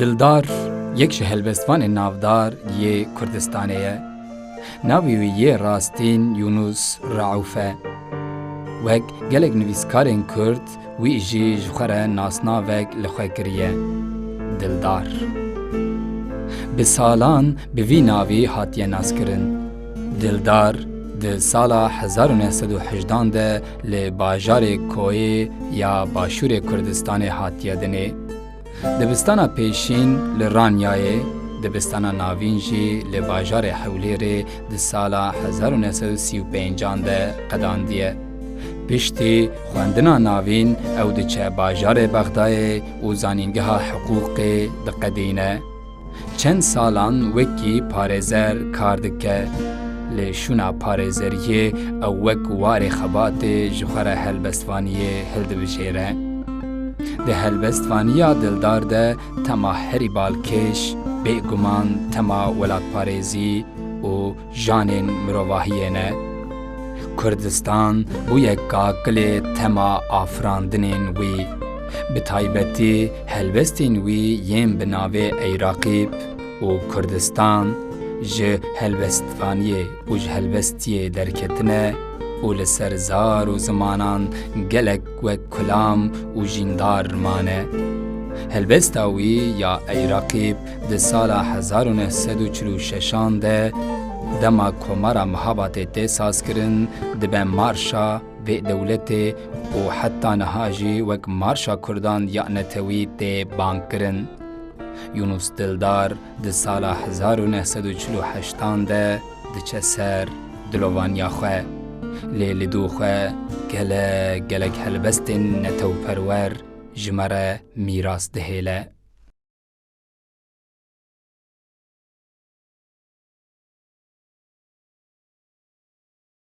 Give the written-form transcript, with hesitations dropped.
دلدار یک ji helbestvanên navdar yê Kurdistanê ye. Navê wî yê Rastîn Yunus Rauf e. Wek gelek nivîskarên Kurd, wî jî ji xwe re nasnavek li xwe kiriye. Dildar. Bi salan bi vî navî hatiye naskirin. Dildar di sala 1918 de li bajarê Koyê ya başûrê Kurdistanê hatiye dinê. Dibistana pêşîn li Ranyayê, dibistana navîn jî li bajarê Hewlêrê di sala 1935 de qedandiye. Piştî xwendina navîn ew diçe bajarê Bexdayê û zanîngeha hiqûqê diqedîne. Çend salan wekî parêzer kar dike. Li şûna parêzeriyê ew wek warê xebatê ji xwe re helbestvaniyê hildibijêre. Di helbestvaniya Dildar de tema herî balkêş, bêguman tema welatparêzî û janên mirovahiyê ne. Kurdistan bû yek kakilê tema afirandinên wî. Bi taybetî helbestên wî yên bi navê Eyraqîb û Kurdistan ji helbestvaniyê û ji helbestiyê derketine û li ser zar û zimanan gelek wek kulam û jîndar mane. Helbesta wî ya Eyraqîb di sala 1946 de dema Komara Mihabatê tê sazkirin dibe marşa vê dewletê û heta niha jî wek marşa Kurdan ya netewî tê bangkirin. Yunus Dildar di sala 1948 de diçe ser dilovaniya xwe. Lê li dû xwe gelek helbestên netewperwer ji me re mîras dihêle.